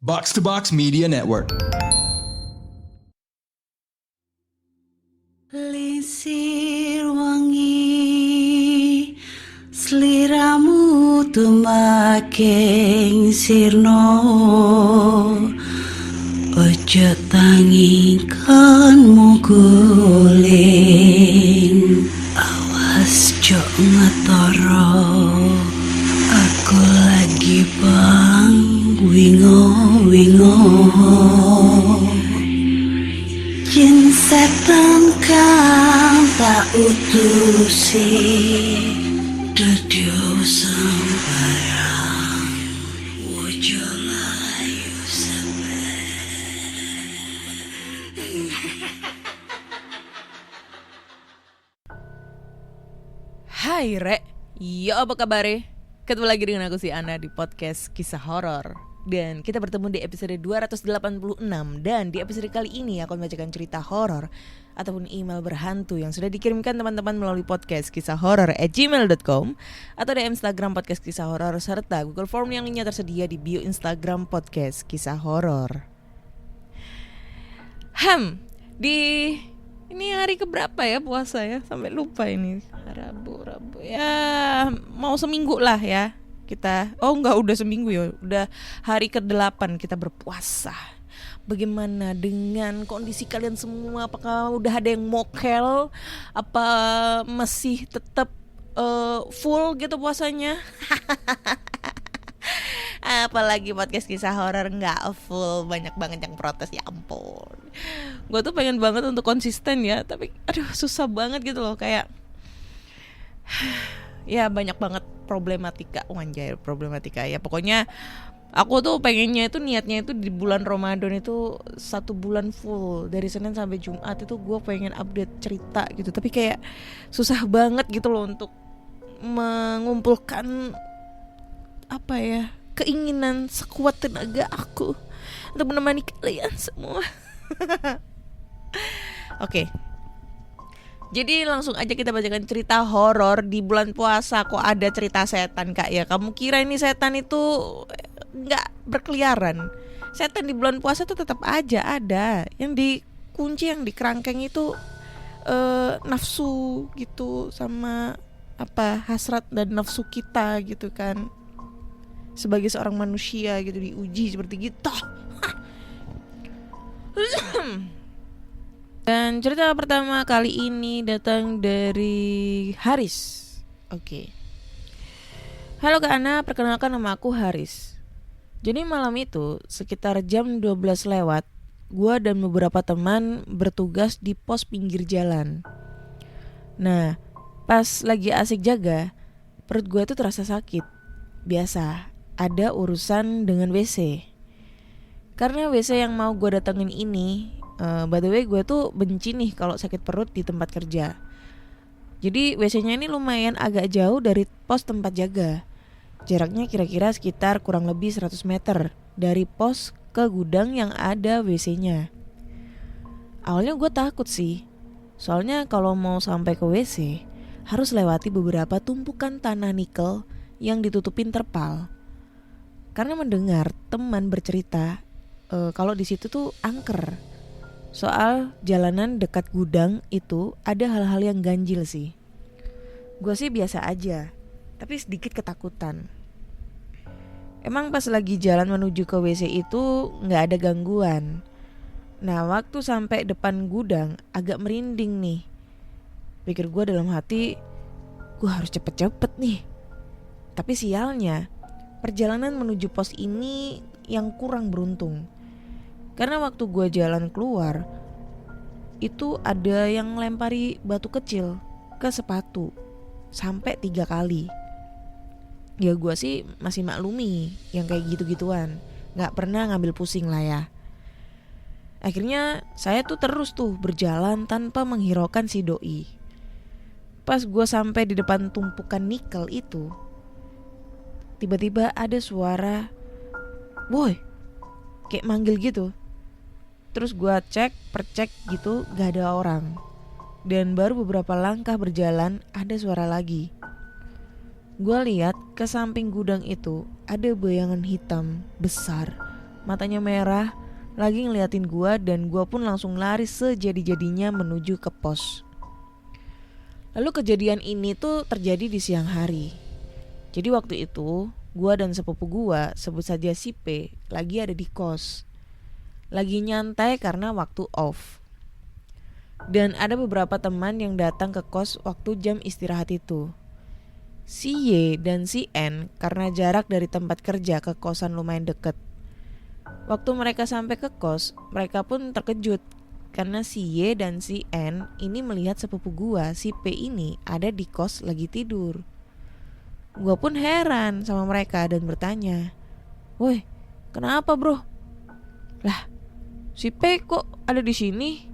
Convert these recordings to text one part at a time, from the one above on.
Box to Box Media Network. Lisir wangi sliramu tumaking sirno ojo tangingkanmu guling awas jo ngetoro aku lagi bang wingo Jin setan kang tak utusi Dudio sembarang Wojo layu Hai Rek, ya apa kabar? Ketemu lagi dengan aku si Ana di podcast Kisah Horor. Dan kita bertemu di episode 286. Dan di episode kali ini aku membacakan cerita horor ataupun email berhantu yang sudah dikirimkan teman-teman melalui podcast kisahhoror@gmail.com atau di Instagram podcast Kisah Horor serta Google Form yang lainnya tersedia di bio Instagram podcast Kisah Horor. Ini hari keberapa ya puasa ya? Sampai lupa ini. Rabu ya, mau seminggu lah ya kita. Oh enggak, udah seminggu ya. Udah hari ke-8 kita berpuasa. Bagaimana dengan kondisi kalian semua? Apakah udah ada yang mokel? Apa masih tetap full gitu puasanya? Apalagi podcast kisah horor nggak full, banyak banget yang protes, ya ampun. Gue tuh pengen banget untuk konsisten ya, tapi aduh susah banget gitu loh, kayak ya banyak banget problematika ya. Pokoknya aku tuh pengennya itu, niatnya itu di bulan Ramadan itu 1 bulan full dari Senin sampai Jumat itu gue pengen update cerita gitu, tapi kayak susah banget gitu loh untuk mengumpulkan apa ya, keinginan sekuat tenaga aku untuk menemani kalian semua. Oke. Jadi langsung aja kita bacakan cerita horor di bulan puasa. Kok ada cerita setan, Kak ya? Kamu kira ini setan itu enggak berkeliaran? Setan di bulan puasa tuh tetap aja ada. Yang dikunci, yang dikerangkeng itu nafsu gitu, sama apa, hasrat dan nafsu kita gitu kan. Sebagai seorang manusia gitu diuji seperti gitu. Dan cerita pertama kali ini datang dari Haris. Oke. Halo Kak Ana, perkenalkan nama aku Haris. Jadi malam itu sekitar jam 12 lewat, gua dan beberapa teman bertugas di pos pinggir jalan. Nah, pas lagi asik jaga, perut gua itu terasa sakit. Biasa, ada urusan dengan WC. Karena WC yang mau gue datengin ini, by the way gue tuh benci nih kalau sakit perut di tempat kerja. Jadi WC-nya ini lumayan agak jauh dari pos tempat jaga. Jaraknya kira-kira sekitar kurang lebih 100 meter dari pos ke gudang yang ada WC-nya. Awalnya gue takut sih, soalnya kalau mau sampai ke WC harus lewati beberapa tumpukan tanah nikel yang ditutupin terpal. Karena mendengar teman bercerita kalau di situ tuh angker. Soal jalanan dekat gudang itu ada hal-hal yang ganjil sih. Gue sih biasa aja, tapi sedikit ketakutan. Emang pas lagi jalan menuju ke WC itu gak ada gangguan. Nah waktu sampai depan gudang agak merinding nih. Pikir gue dalam hati, gue harus cepet-cepet nih. Tapi sialnya, perjalanan menuju pos ini yang kurang beruntung. Karena waktu gue jalan keluar, itu ada yang lempari batu kecil ke sepatu sampai 3 kali. Ya gue sih masih maklumi yang kayak gitu-gituan, gak pernah ngambil pusing lah ya. Akhirnya saya tuh terus berjalan tanpa menghiraukan si doi. Pas gue sampai di depan tumpukan nikel itu, tiba-tiba ada suara "Boy", kayak manggil gitu. Terus gue percek gitu, gak ada orang. Dan baru beberapa langkah berjalan ada suara lagi. Gue lihat ke samping gudang itu ada bayangan hitam besar matanya merah, lagi ngeliatin gua, dan gua pun langsung lari sejadi-jadinya menuju ke pos. Lalu kejadian ini tuh terjadi di siang hari. Jadi waktu itu gua dan sepupu gua, sebut saja si P, lagi ada di kos. Lagi nyantai karena waktu off. Dan ada beberapa teman yang datang ke kos waktu jam istirahat itu. Si Y dan si N karena jarak dari tempat kerja ke kosan lumayan deket. Waktu mereka sampai ke kos, mereka pun terkejut karena si Y dan si N ini melihat sepupu gua, si P ini ada di kos lagi tidur. Gua pun heran sama mereka dan bertanya, "Woi, kenapa bro?" "Lah, si P kok ada di sini?"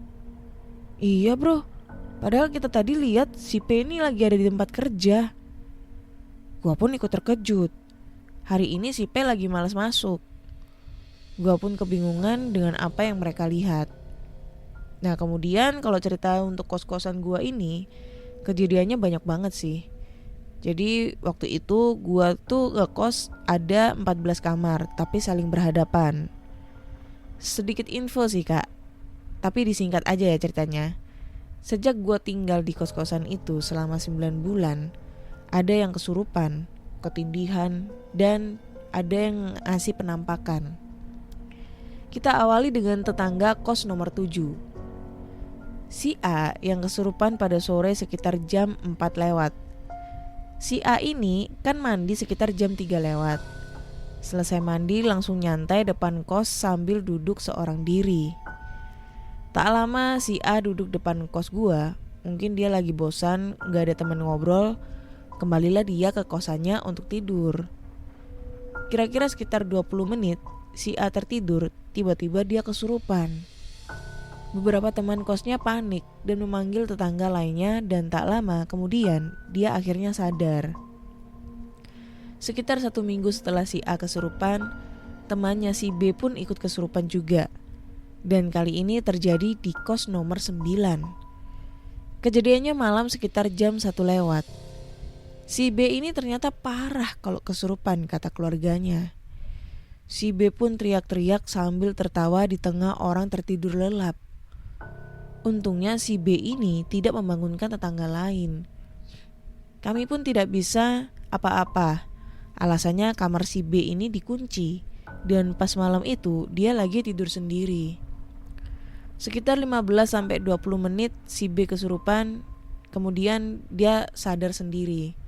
"Iya bro, padahal kita tadi lihat si P ini lagi ada di tempat kerja." Gua pun ikut terkejut. Hari ini si P lagi malas masuk. Gua pun kebingungan dengan apa yang mereka lihat. Nah kemudian kalau cerita untuk kos-kosan gua ini, kejadiannya banyak banget sih. Jadi waktu itu gua tuh ngekos ada 14 kamar, tapi saling berhadapan. Sedikit info sih kak, tapi disingkat aja ya ceritanya. Sejak gua tinggal di kos-kosan itu selama 9 bulan, ada yang kesurupan, ketindihan, dan ada yang ngasih penampakan. Kita awali dengan tetangga kos nomor 7. Si A yang kesurupan pada sore sekitar jam 4 lewat. Si A ini kan mandi sekitar jam 3 lewat. Selesai mandi langsung nyantai depan kos sambil duduk seorang diri. Tak lama si A duduk depan kos gua. Mungkin dia lagi bosan, gak ada teman ngobrol. Kembalilah dia ke kosannya untuk tidur. Kira-kira sekitar 20 menit si A tertidur, tiba-tiba dia kesurupan. Beberapa teman kosnya panik dan memanggil tetangga lainnya, dan tak lama kemudian dia akhirnya sadar. Sekitar 1 minggu setelah si A kesurupan, temannya si B pun ikut kesurupan juga. Dan kali ini terjadi di kos nomor 9. Kejadiannya malam sekitar jam 1 lewat. Si B ini ternyata parah kalau kesurupan, kata keluarganya. Si B pun teriak-teriak sambil tertawa di tengah orang tertidur lelap. Untungnya si B ini tidak membangunkan tetangga lain. Kami pun tidak bisa apa-apa. Alasannya kamar si B ini dikunci, dan pas malam itu dia lagi tidur sendiri. Sekitar 15-20 menit si B kesurupan, kemudian dia sadar sendiri.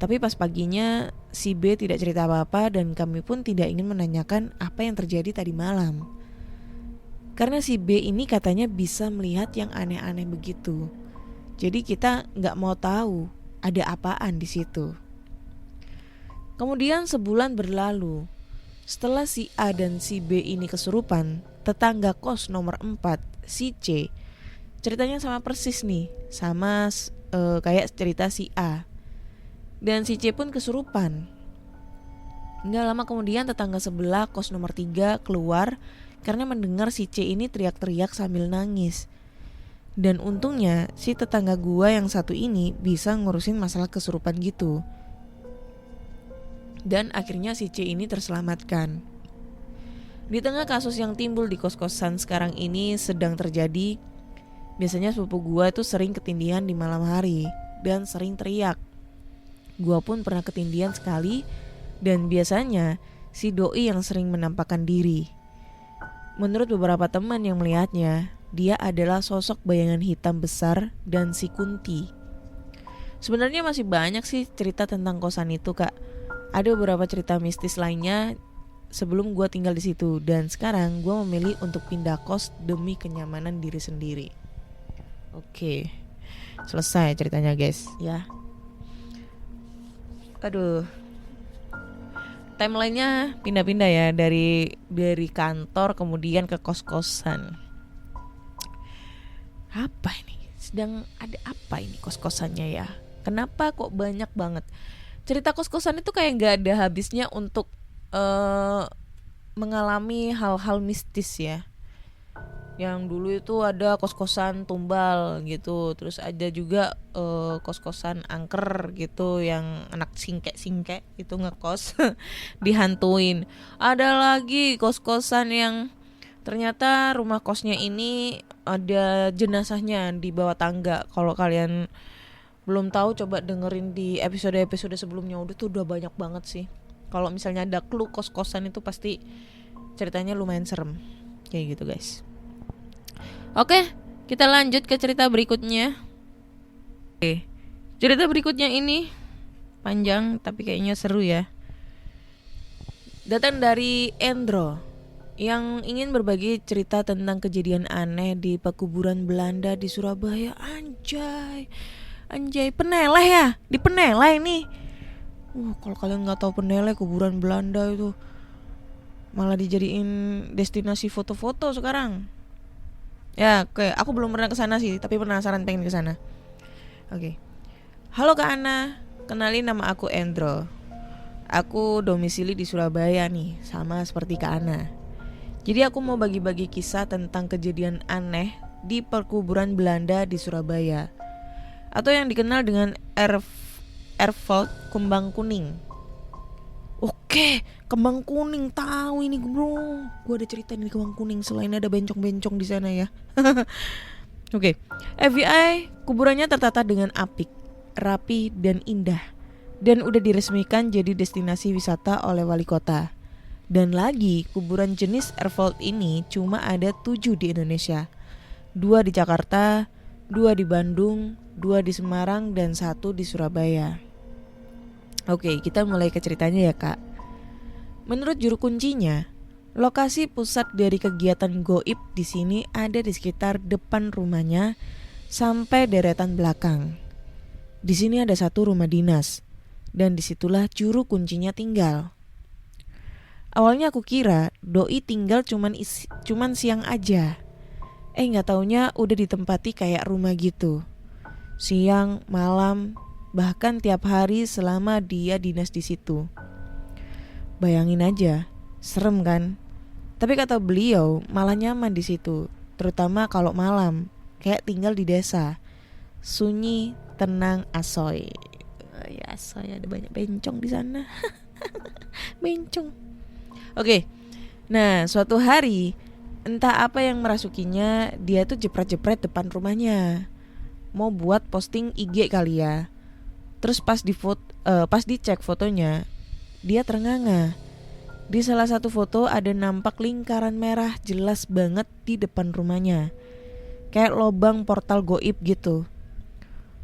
Tapi pas paginya si B tidak cerita apa-apa, dan kami pun tidak ingin menanyakan apa yang terjadi tadi malam. Karena si B ini katanya bisa melihat yang aneh-aneh begitu. Jadi kita gak mau tahu ada apaan di situ. Kemudian sebulan berlalu. Setelah si A dan si B ini kesurupan, tetangga kos nomor 4, si C, ceritanya sama persis nih, sama kayak cerita si A. Dan si C pun kesurupan. Nggak lama kemudian tetangga sebelah kos nomor 3 keluar karena mendengar si C ini teriak-teriak sambil nangis. Dan untungnya si tetangga gua yang satu ini bisa ngurusin masalah kesurupan gitu. Dan akhirnya si C ini terselamatkan. Di tengah kasus yang timbul di kos-kosan sekarang ini sedang terjadi, biasanya sepupu gua itu sering ketindihan di malam hari dan sering teriak. Gua pun pernah ketindihan sekali, dan biasanya si doi yang sering menampakkan diri. Menurut beberapa teman yang melihatnya, dia adalah sosok bayangan hitam besar dan si Kunti. Sebenarnya masih banyak sih cerita tentang kosan itu kak. Ada beberapa cerita mistis lainnya sebelum gue tinggal di situ, dan sekarang gue memilih untuk pindah kos demi kenyamanan diri sendiri. Oke, selesai ceritanya guys ya. Aduh, timelinenya pindah-pindah ya, dari kantor kemudian ke kos-kosan. Apa ini? Sedang ada apa ini kos-kosannya ya? Kenapa kok banyak banget? Cerita kos-kosan itu kayak gak ada habisnya untuk mengalami hal-hal mistis ya. Yang dulu itu ada kos-kosan tumbal gitu, terus ada juga kos-kosan angker gitu yang anak singkek-singkek itu ngekos dihantuin. Ada lagi kos-kosan yang ternyata rumah kosnya ini ada jenazahnya di bawah tangga. Kalau kalian belum tahu coba dengerin di episode-episode sebelumnya, udah banyak banget sih. Kalau misalnya ada clue kos-kosan itu pasti ceritanya lumayan serem. Kayak gitu guys. Oke, kita lanjut ke cerita berikutnya. Oke, cerita berikutnya ini panjang tapi kayaknya seru ya. Datang dari Endro yang ingin berbagi cerita tentang kejadian aneh di pekuburan Belanda di Surabaya. Anjay, Peneleh ya? Di Peneleh ini. Kalau kalian nggak tahu Peneleh, kuburan Belanda itu malah dijadiin destinasi foto-foto sekarang. Ya, oke, aku belum pernah ke sana sih, tapi penasaran pengen ke sana. Oke. Halo Kak Ana, kenalin nama aku Endro. Aku domisili di Surabaya nih, sama seperti Kak Ana. Jadi aku mau bagi-bagi kisah tentang kejadian aneh di perkuburan Belanda di Surabaya, atau yang dikenal dengan Erfurt Kembang Kuning. Oke, kembang kuning, tahu ini bro. Gue ada cerita nih kembang kuning selain ada bencong-bencong di sana ya. Oke. FBI kuburannya tertata dengan apik, rapi dan indah, dan udah diresmikan jadi destinasi wisata oleh wali kota. Dan lagi kuburan jenis Erfurt ini cuma ada 7 di Indonesia. 2 di Jakarta, 2 di Bandung, 2 di Semarang, dan 1 di Surabaya. Oke, kita mulai ke ceritanya ya Kak. Menurut juru kuncinya, lokasi pusat dari kegiatan goib di sini ada di sekitar depan rumahnya sampai deretan belakang. Di sini ada 1 rumah dinas, dan disitulah juru kuncinya tinggal. Awalnya aku kira doi tinggal cuman siang aja. Nggak taunya udah ditempati kayak rumah gitu. Siang, malam, bahkan tiap hari selama dia dinas di situ. Bayangin aja, serem kan? Tapi kata beliau malah nyaman di situ, terutama kalau malam, kayak tinggal di desa. Sunyi, tenang, asoy. Ya asoy, ada banyak bencong di sana. Bencong. Oke. Nah, suatu hari entah apa yang merasukinya, dia tuh jepret-jepret depan rumahnya. Mau buat posting IG kali ya. Terus pas dicek fotonya, dia ternganga. Di salah satu foto ada nampak lingkaran merah jelas banget di depan rumahnya, kayak lobang portal goib gitu.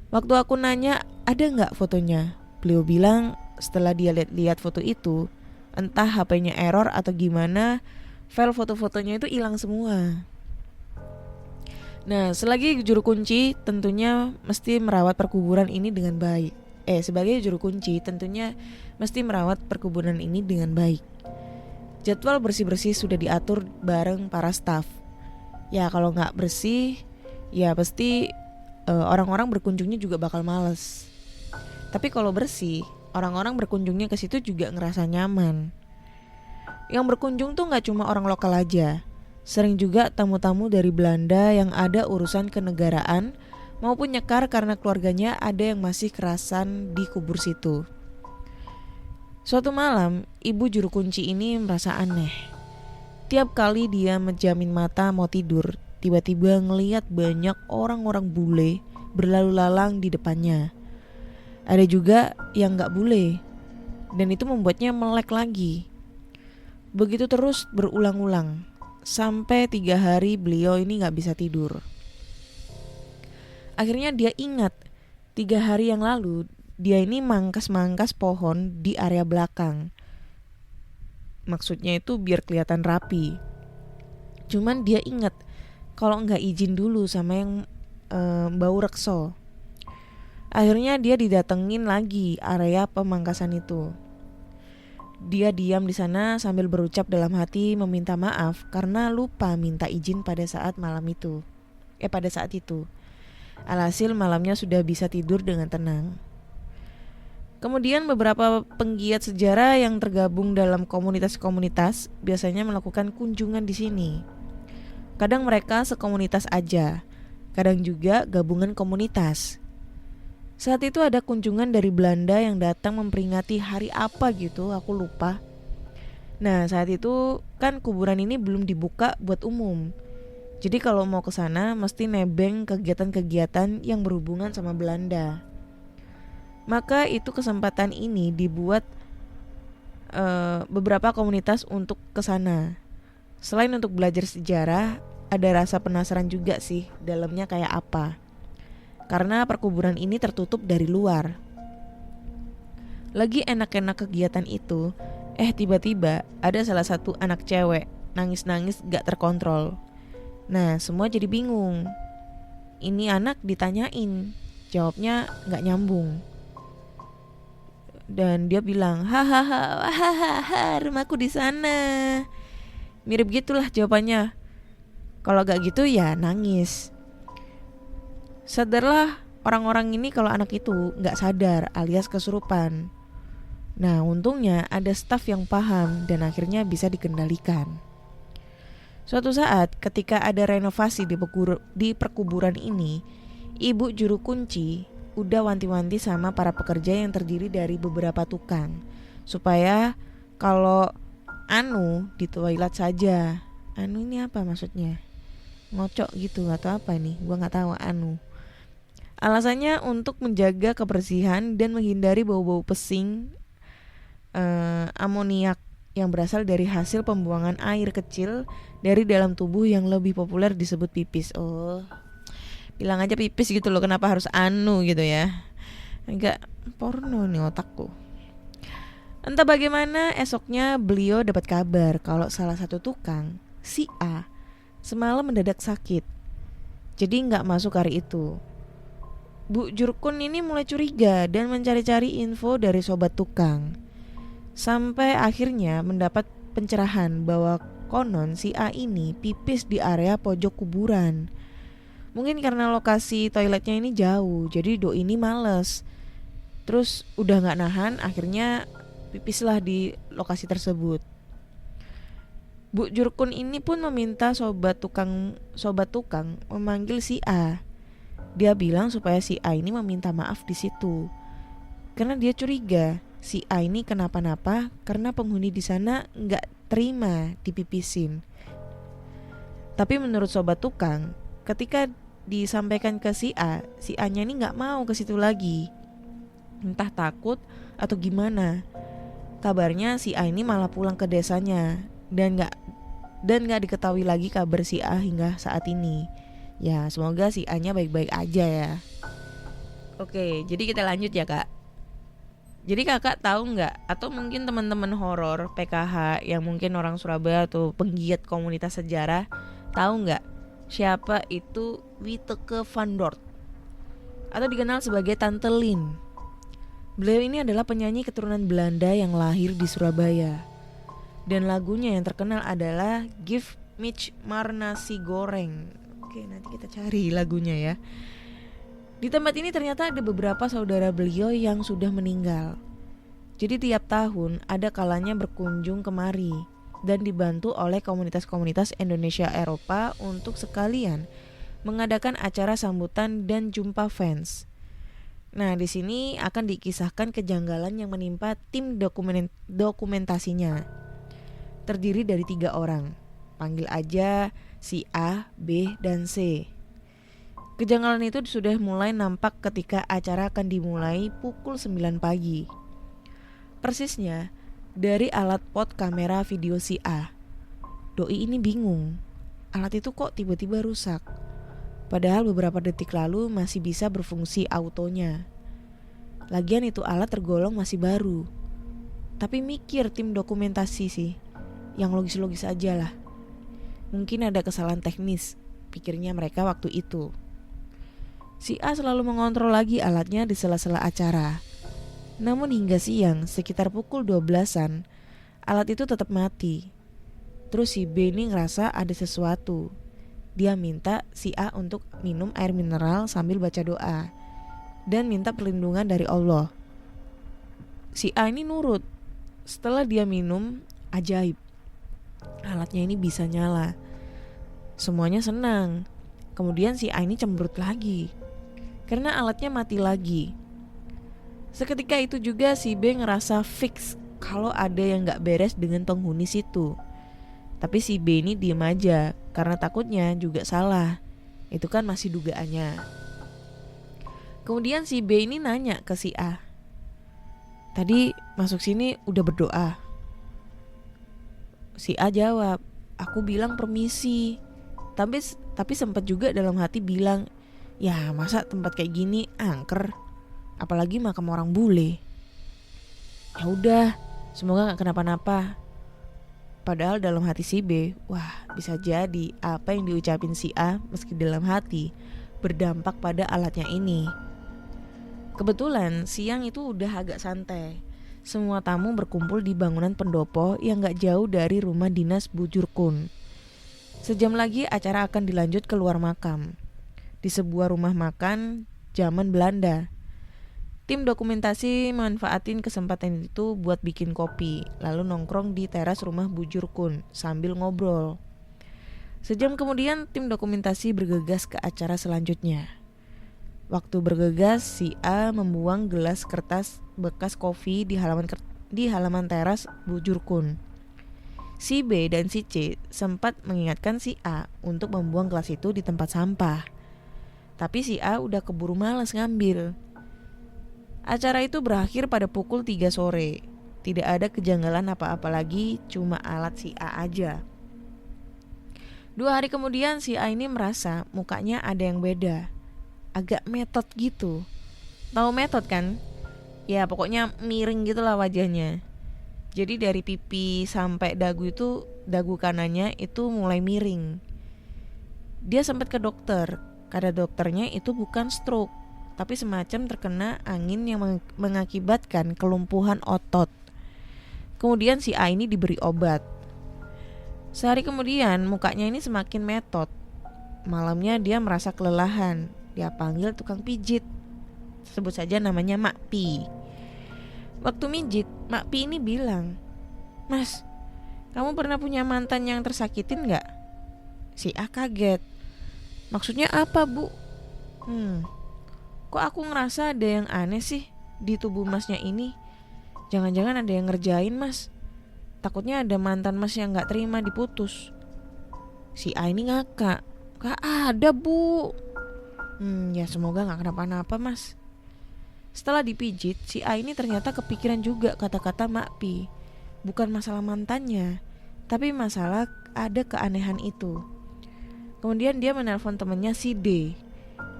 Waktu aku nanya ada gak fotonya, beliau bilang setelah dia lihat foto itu, entah HP-nya error atau gimana, file foto-fotonya itu hilang semua. Nah, selagi juru kunci tentunya mesti merawat perkuburan ini dengan baik. Sebagai juru kunci tentunya mesti merawat perkebunan ini dengan baik. Jadwal bersih-bersih sudah diatur bareng para staf. Ya kalau gak bersih, ya pasti orang-orang berkunjungnya juga bakal males. Tapi kalau bersih, orang-orang berkunjungnya ke situ juga ngerasa nyaman. Yang berkunjung tuh gak cuma orang lokal aja. Sering juga tamu-tamu dari Belanda yang ada urusan kenegaraan maupun nyekar karena keluarganya ada yang masih kerasan di kubur situ. Suatu malam, ibu juru kunci ini merasa aneh. Tiap kali dia menjamin mata mau tidur, tiba-tiba ngelihat banyak orang-orang bule berlalu lalang di depannya. Ada juga yang gak bule, dan itu membuatnya melek lagi. Begitu terus berulang-ulang, sampai 3 hari beliau ini gak bisa tidur. Akhirnya dia ingat 3 hari yang lalu dia ini mangkas-mangkas pohon di area belakang. Maksudnya itu biar kelihatan rapi. Cuman dia ingat kalau nggak izin dulu sama yang bau rekso. Akhirnya dia didatengin lagi area pemangkasan itu. Dia diam di sana sambil berucap dalam hati meminta maaf karena lupa minta izin pada saat itu. Alhasil malamnya sudah bisa tidur dengan tenang. Kemudian beberapa penggiat sejarah yang tergabung dalam komunitas-komunitas biasanya melakukan kunjungan di sini. Kadang mereka sekomunitas aja, kadang juga gabungan komunitas. Saat itu ada kunjungan dari Belanda yang datang memperingati hari apa gitu, aku lupa. Nah, saat itu kan kuburan ini belum dibuka buat umum. Jadi kalau mau ke sana mesti nebeng kegiatan-kegiatan yang berhubungan sama Belanda. Maka itu kesempatan ini dibuat beberapa komunitas untuk ke sana. Selain untuk belajar sejarah, ada rasa penasaran juga sih dalamnya kayak apa. Karena perkuburan ini tertutup dari luar. Lagi enak-enak kegiatan itu, tiba-tiba ada salah satu anak cewek nangis-nangis gak terkontrol. Nah, semua jadi bingung. Ini anak ditanyain, jawabnya gak nyambung. Dan dia bilang, hahaha, rumahku di sana. Mirip gitulah jawabannya. Kalau gak gitu ya nangis. Sadarlah orang-orang ini kalau anak itu gak sadar alias kesurupan. Nah, untungnya ada staf yang paham dan akhirnya bisa dikendalikan. Suatu saat ketika ada renovasi di perkuburan ini, ibu juru kunci udah wanti-wanti sama para pekerja yang terdiri dari beberapa tukang, supaya kalau di toilet saja. Ini apa maksudnya? Ngocok gitu atau apa nih? Gua nggak tahu. Alasannya untuk menjaga kebersihan dan menghindari bau-bau pesing, amoniak yang berasal dari hasil pembuangan air kecil dari dalam tubuh yang lebih populer disebut pipis. Oh, bilang aja pipis gitu loh, kenapa harus gitu ya? Enggak porno nih otakku. Entah bagaimana esoknya beliau dapat kabar kalau salah satu tukang, si A, semalam mendadak sakit. Jadi gak masuk hari itu. Bu Jurkun ini mulai curiga dan mencari-cari info dari sobat tukang. Sampai akhirnya mendapat pencerahan bahwa konon si A ini pipis di area pojok kuburan. Mungkin karena lokasi toiletnya ini jauh, jadi doi ini males. Terus udah gak nahan, akhirnya pipislah di lokasi tersebut. Bu Jurkun ini pun meminta sobat tukang memanggil si A. Dia bilang supaya si A ini meminta maaf di situ. Karena dia curiga si A ini kenapa-napa karena penghuni di sana nggak terima dipipisin. Tapi menurut sobat tukang, ketika disampaikan ke si A-nya ini nggak mau ke situ lagi. Entah takut atau gimana. Kabarnya si A ini malah pulang ke desanya dan nggak diketahui lagi kabar si A hingga saat ini. Ya, semoga si A-nya baik-baik aja ya. Oke, jadi kita lanjut ya kak. Jadi kakak tahu nggak, atau mungkin teman-teman horor PKH yang mungkin orang Surabaya atau penggiat komunitas sejarah tahu nggak siapa itu Witeke van Dort atau dikenal sebagai Tante Lin. Beliau ini adalah penyanyi keturunan Belanda yang lahir di Surabaya. Dan lagunya yang terkenal adalah Give Mich Maar Nasi Goreng. Oke, nanti kita cari lagunya ya. Di tempat ini ternyata ada beberapa saudara beliau yang sudah meninggal. Jadi tiap tahun ada kalanya berkunjung kemari dan dibantu oleh komunitas-komunitas Indonesia Eropa untuk sekalian mengadakan acara sambutan dan jumpa fans. Nah, di sini akan dikisahkan kejanggalan yang menimpa tim dokumentasinya. Terdiri dari 3 orang. Panggil aja si A, B, dan C. Kejanggalan itu sudah mulai nampak ketika acara akan dimulai pukul 9 pagi. Persisnya dari alat pot kamera video si A. Doi ini bingung. Alat itu kok tiba-tiba rusak. Padahal beberapa detik lalu masih bisa berfungsi autonya. Lagian itu alat tergolong masih baru. Tapi mikir tim dokumentasi sih, yang logis-logis aja lah. Mungkin ada kesalahan teknis, pikirnya mereka waktu itu. Si A selalu mengontrol lagi alatnya di sela-sela acara. Namun hingga siang, sekitar pukul 12-an, alat itu tetap mati. Terus si B ini ngerasa ada sesuatu. Dia minta si A untuk minum air mineral sambil baca doa dan minta perlindungan dari Allah. Si A ini nurut. Setelah dia minum, ajaib, alatnya ini bisa nyala. Semuanya senang. Kemudian si A ini cemberut lagi karena alatnya mati lagi. Seketika itu juga si B ngerasa fix kalau ada yang gak beres dengan penghuni situ. Tapi si B ini diem aja karena takutnya juga salah. Itu kan masih dugaannya. Kemudian si B ini nanya ke si A, tadi masuk sini udah berdoa? Si A jawab, aku bilang permisi. Tapi sempat juga dalam hati bilang, ya masa tempat kayak gini angker, apalagi makam orang bule. Ya udah, semoga gak kenapa-napa. Padahal dalam hati si B, wah bisa jadi apa yang diucapin si A meski dalam hati berdampak pada alatnya ini. Kebetulan siang itu udah agak santai. Semua tamu berkumpul di bangunan pendopo yang gak jauh dari rumah dinas Bujurkun. Sejam lagi acara akan dilanjut keluar makam, di sebuah rumah makan zaman Belanda. Tim dokumentasi manfaatin kesempatan itu buat bikin kopi, lalu nongkrong di teras rumah Bujurkun sambil ngobrol. Sejam kemudian tim dokumentasi bergegas ke acara selanjutnya. Waktu bergegas, si A membuang gelas kertas bekas kopi di halaman teras Bujurkun. Si B dan si C sempat mengingatkan si A untuk membuang gelas itu di tempat sampah. Tapi si A udah keburu malas ngambil. Acara itu berakhir pada pukul 3 sore. Tidak ada kejanggalan apa-apa lagi, cuma alat si A aja. 2 hari kemudian si A ini merasa mukanya ada yang beda. Agak metot gitu. Tahu metot kan? Ya pokoknya miring gitulah wajahnya. Jadi dari pipi sampai dagu kanannya itu mulai miring. Dia sempat ke dokter. Kata dokternya itu bukan stroke, tapi semacam terkena angin yang mengakibatkan kelumpuhan otot. Kemudian si A ini diberi obat. Sehari kemudian mukanya ini semakin metot. Malamnya dia merasa kelelahan. Dia panggil tukang pijit. Sebut saja namanya Mak Pi. Waktu mijit, Mak Pi ini bilang, "Mas, kamu pernah punya mantan yang tersakitin gak?" Si A kaget. Maksudnya apa, Bu? Kok aku ngerasa ada yang aneh sih di tubuh masnya ini? Jangan-jangan ada yang ngerjain mas. Takutnya ada mantan mas yang gak terima diputus. Si A ini ngakak, "Gak ada, Bu." Ya semoga gak kenapa-napa mas. Setelah dipijit, si A ini ternyata kepikiran juga kata-kata Mak Pi. Bukan masalah mantannya, tapi masalah ada keanehan itu. Kemudian dia menelpon temannya si D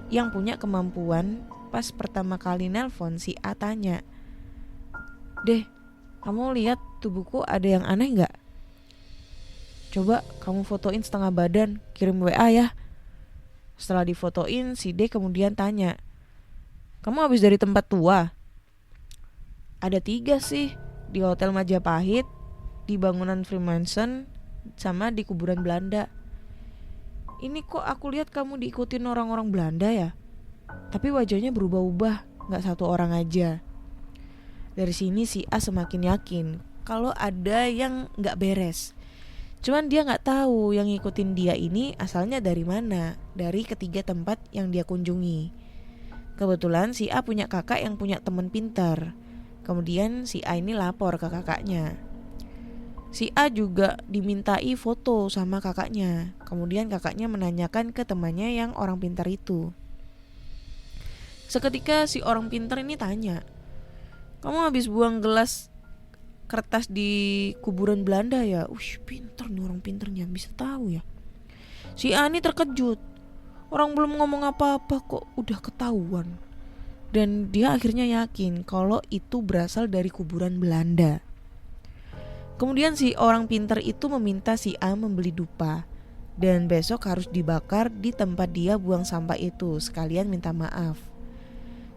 yang punya kemampuan. Pas pertama kali nelpon, si A tanya, "Deh, kamu lihat tubuhku ada yang aneh gak? Coba kamu fotoin setengah badan, kirim WA ya." Setelah difotoin, si D kemudian tanya, "Kamu habis dari tempat tua?" "Ada 3 sih, di Hotel Majapahit, di bangunan Freemason, sama di kuburan Belanda." "Ini kok aku lihat kamu diikutin orang-orang Belanda ya? Tapi wajahnya berubah-ubah, gak satu orang aja." Dari sini si A semakin yakin kalau ada yang gak beres. Cuman dia gak tahu yang ngikutin dia ini asalnya dari mana, dari ketiga tempat yang dia kunjungi. Kebetulan si A punya kakak yang punya teman pintar. Kemudian si A ini lapor ke kakaknya. Si A juga dimintai foto sama kakaknya. Kemudian kakaknya menanyakan ke temannya yang orang pintar itu. Seketika si orang pintar ini tanya, "Kamu habis buang gelas kertas di kuburan Belanda ya?" Pintar nih orang pintarnya, bisa tahu ya. Si A ini terkejut. Orang belum ngomong apa-apa kok udah ketahuan. Dan dia akhirnya yakin kalau itu berasal dari kuburan Belanda. Kemudian si orang pintar itu meminta si A membeli dupa, dan besok harus dibakar di tempat dia buang sampah itu, sekalian minta maaf.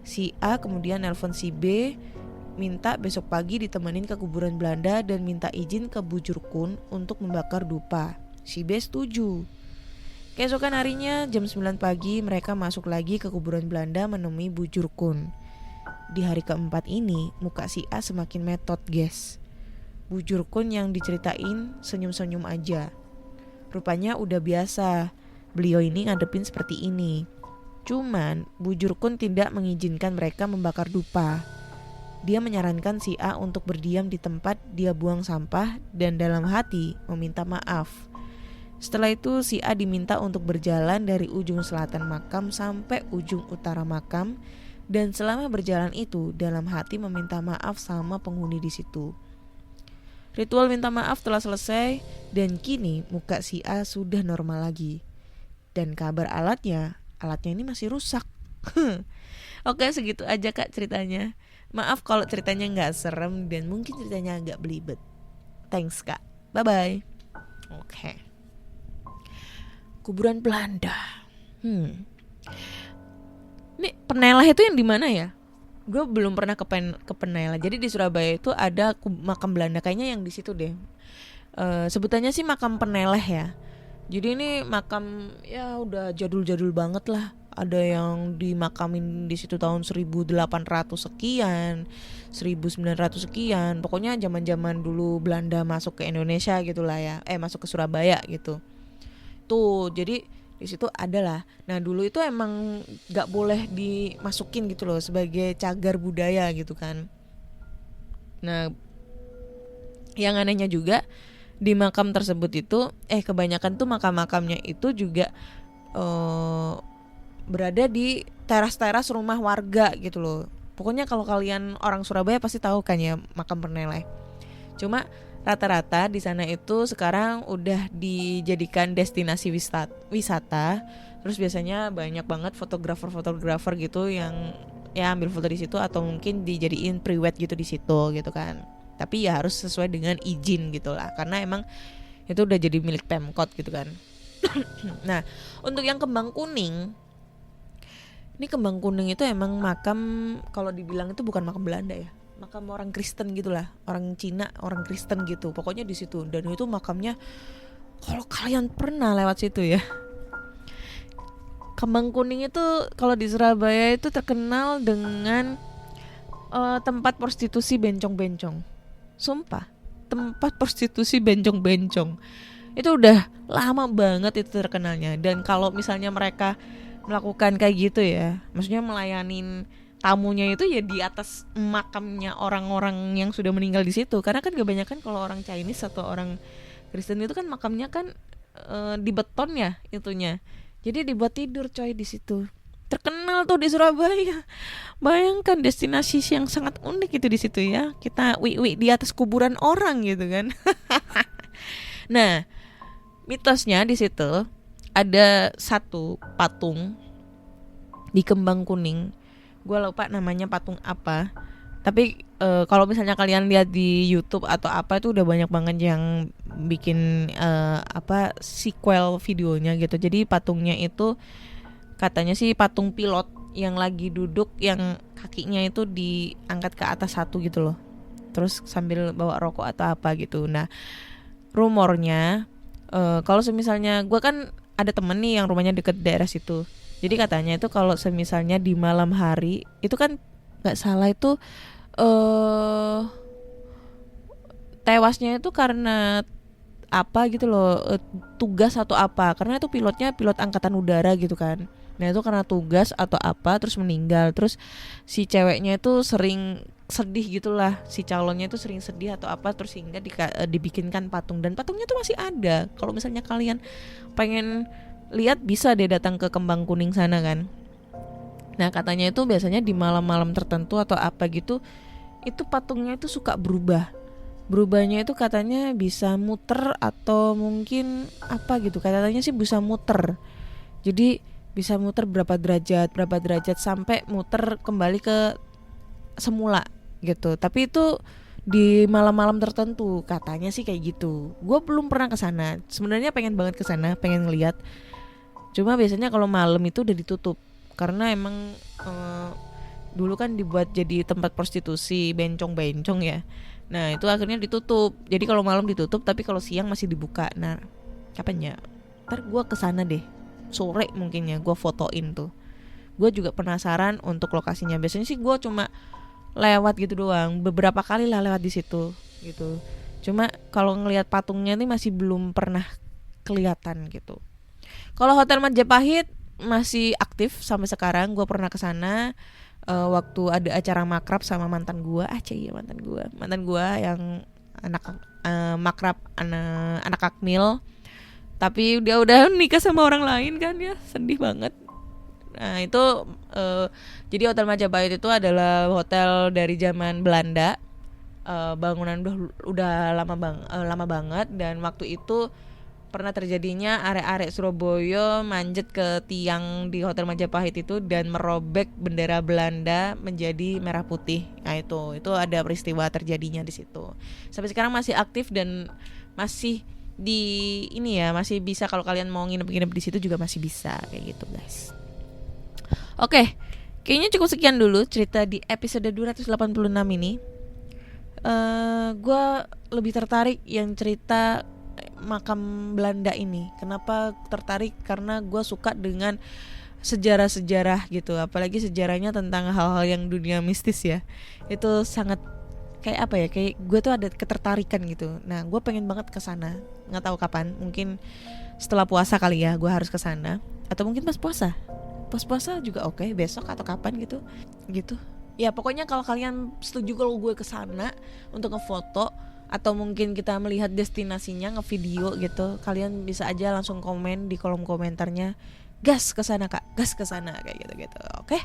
Si A kemudian nelpon si B, minta besok pagi ditemenin ke kuburan Belanda dan minta izin ke Bujurkun untuk membakar dupa. Si B setuju. Keesokan harinya jam 9 pagi mereka masuk lagi ke kuburan Belanda menemui Bujurkun. Di hari keempat ini muka si A semakin metot guys. Bujurkun yang diceritain senyum-senyum aja. Rupanya udah biasa beliau ini ngadepin seperti ini. Cuman Bu Jurkun tidak mengizinkan mereka membakar dupa. Dia menyarankan si A untuk berdiam di tempat dia buang sampah dan dalam hati meminta maaf. Setelah itu si A diminta untuk berjalan dari ujung selatan makam sampai ujung utara makam, dan selama berjalan itu dalam hati meminta maaf sama penghuni di situ. Ritual minta maaf telah selesai dan kini muka si A sudah normal lagi. Dan kabar alatnya ini masih rusak. Oke, segitu aja Kak ceritanya. Maaf kalau ceritanya gak serem dan mungkin ceritanya agak belibet. Thanks Kak, bye-bye. Oke. Kuburan Belanda. Ini Peneleh itu yang di mana ya? Gue belum pernah ke Peneleh. Jadi di Surabaya itu ada makam Belanda, kayaknya yang di situ deh. Sebutannya sih makam Peneleh ya. Jadi ini makam ya udah jadul-jadul banget lah. Ada yang dimakamin di situ tahun 1800 sekian, 1900 sekian. Pokoknya zaman-zaman dulu Belanda masuk ke Indonesia gitulah ya. Masuk ke Surabaya gitu. Tuh, jadi di situ adalah. Nah dulu itu emang nggak boleh dimasukin gitu loh sebagai cagar budaya gitu kan. Nah yang anehnya juga di makam tersebut itu kebanyakan tuh makam-makamnya itu juga berada di teras-teras rumah warga gitu loh. Pokoknya kalau kalian orang Surabaya pasti tahu kan ya makam Peneleh. Cuma rata-rata di sana itu sekarang udah dijadikan destinasi wisata. Terus biasanya banyak banget fotografer gitu yang ya ambil foto di situ atau mungkin dijadiin pre-wed gitu di situ gitu kan. Tapi ya harus sesuai dengan izin gitu lah, karena emang itu udah jadi milik Pemkot gitu kan. Nah, untuk yang Kembang Kuning, ini Kembang Kuning itu emang makam, kalau dibilang itu bukan makam Belanda ya, makam orang Kristen gitulah, orang Cina, orang Kristen gitu. Pokoknya di situ. Dan itu makamnya, kalau kalian pernah lewat situ ya, Kembang Kuning itu kalau di Surabaya itu terkenal dengan tempat prostitusi bencong-bencong. Sumpah, tempat prostitusi bencong-bencong. Itu udah lama banget itu terkenalnya. Dan kalau misalnya mereka melakukan kayak gitu ya, maksudnya melayanin tamunya itu ya di atas makamnya orang-orang yang sudah meninggal di situ. Karena kan kebanyakan kalau orang Chinese atau orang Kristen itu kan makamnya kan di beton ya itunya. Jadi dibuat tidur coy di situ. Terkenal tuh di Surabaya. Bayangkan destinasi yang sangat unik itu di situ ya. Kita wik di atas kuburan orang gitu kan. Nah, mitosnya di situ ada satu patung di Kembang Kuning. Gue lupa namanya patung apa. Tapi kalau misalnya kalian lihat di YouTube atau apa itu udah banyak banget yang bikin sequel videonya gitu. Jadi patungnya itu katanya sih patung pilot yang lagi duduk, yang kakinya itu diangkat ke atas satu gitu loh. Terus sambil bawa rokok atau apa gitu. Nah, rumornya kalau semisalnya gue kan ada temen nih yang rumahnya deket daerah situ. Jadi katanya itu kalau semisalnya di malam hari itu kan nggak salah itu tewasnya itu karena apa gitu loh, tugas atau apa, karena itu pilotnya pilot angkatan udara gitu kan. Nah itu karena tugas atau apa terus meninggal. Terus si ceweknya itu sering sedih gitulah, si calonnya itu sering sedih atau apa, terus sehingga dibikinkan patung. Dan patungnya tuh masih ada. Kalau misalnya kalian pengen lihat bisa deh datang ke Kembang Kuning sana kan. Nah katanya itu biasanya di malam-malam tertentu atau apa gitu, itu patungnya itu suka berubah. Berubahnya itu katanya bisa muter atau mungkin apa gitu. Katanya sih bisa muter. Jadi bisa muter berapa derajat sampai muter kembali ke semula gitu. Tapi itu di malam-malam tertentu katanya sih kayak gitu. Gue belum pernah ke sana. Sebenarnya pengen banget ke sana, pengen ngeliat. Cuma biasanya kalau malam itu udah ditutup karena emang dulu kan dibuat jadi tempat prostitusi bencong-bencong ya. Nah itu akhirnya ditutup. Jadi kalau malam ditutup, tapi kalau siang masih dibuka. Nah kapan ya? Ntar gue kesana deh, sore mungkin ya, gue fotoin tuh. Gue juga penasaran untuk lokasinya. Biasanya sih gue cuma lewat gitu doang, beberapa kali lah lewat di situ gitu. Cuma kalau ngelihat patungnya nih masih belum pernah kelihatan gitu. Kalau Hotel Majapahit masih aktif sampai sekarang. Gue pernah ke sana waktu ada acara makrab sama mantan gue. Mantan gue yang anak makrab anak akmil. Tapi dia udah nikah sama orang lain kan ya, sedih banget. Nah itu jadi Hotel Majapahit itu adalah hotel dari zaman Belanda. Bangunan udah lama banget, dan waktu itu pernah terjadinya arek-arek Surabaya manjat ke tiang di Hotel Majapahit itu dan merobek bendera Belanda menjadi merah putih. Nah itu ada peristiwa terjadinya di situ. Sampai sekarang masih aktif dan masih di ini ya, masih bisa kalau kalian mau nginep-nginep di situ juga masih bisa kayak gitu guys. Oke, kayaknya cukup sekian dulu cerita di episode 286 ini. Gue lebih tertarik yang cerita makam Belanda ini. Kenapa tertarik? Karena gue suka dengan sejarah-sejarah gitu, apalagi sejarahnya tentang hal-hal yang dunia mistis ya. Itu sangat kayak apa ya, kayak gue tuh ada ketertarikan gitu. Nah gue pengen banget ke sana, nggak tahu kapan, mungkin setelah puasa kali ya gue harus ke sana, atau mungkin pas puasa juga oke, besok atau kapan gitu ya. Pokoknya kalau kalian setuju kalau gue ke sana untuk ngefoto atau mungkin kita melihat destinasinya, ngevideo gitu, kalian bisa aja langsung komen di kolom komentarnya, gas ke sana kak, gas ke sana kayak gitu. Oke,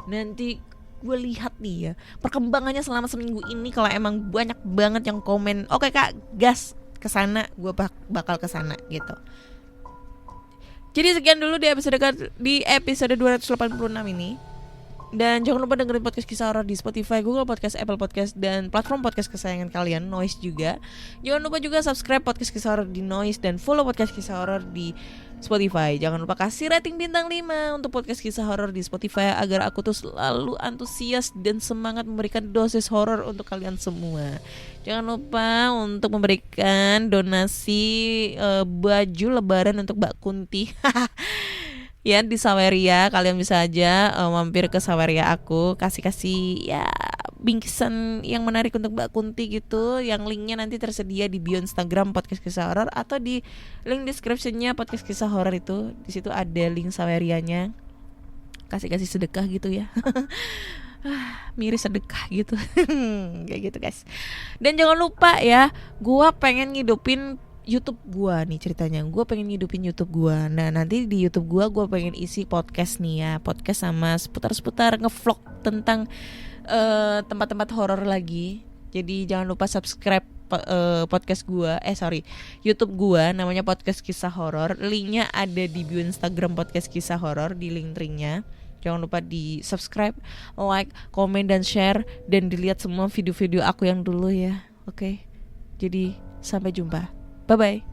nanti gue lihat nih ya perkembangannya selama seminggu ini. Kalau emang banyak banget yang komen, oke kak, gas ke sana, gue bakal ke sana gitu. Jadi sekian dulu di episode 286 ini. Dan jangan lupa dengerin podcast Kisah Horor di Spotify, Google Podcast, Apple Podcast, dan platform podcast kesayangan kalian, Noise juga. Jangan lupa juga subscribe podcast Kisah Horor di Noise dan follow podcast Kisah Horor di Spotify. Jangan lupa kasih rating bintang 5 untuk podcast Kisah Horor di Spotify agar aku tuh selalu antusias dan semangat memberikan dosis horor untuk kalian semua. Jangan lupa untuk memberikan donasi baju lebaran untuk Mbak Kunti. Ya di Saweria, kalian bisa aja mampir ke Saweria aku, kasih ya bingkisan yang menarik untuk Mbak Kunti gitu. Yang linknya nanti tersedia di bio Instagram podcast Kisah Horor atau di link descriptionnya podcast Kisah Horor itu. Di situ ada link Sawerianya. Kasih sedekah gitu ya. Miris sedekah gitu. Kayak gitu guys. Dan jangan lupa ya, gua pengen ngidupin YouTube gua nih ceritanya. Gua pengen ngidupin YouTube gua. Nah, nanti di YouTube gua pengen isi podcast nih ya. Podcast sama seputar ngevlog tentang tempat-tempat horor lagi. Jadi jangan lupa subscribe podcast gua. YouTube gua namanya Podcast Kisah Horor. Linknya ada di bio Instagram Podcast Kisah Horor di link trinya. Jangan lupa di subscribe, like, komen dan share, dan dilihat semua video-video aku yang dulu ya. Oke. Jadi sampai jumpa. Bye-bye.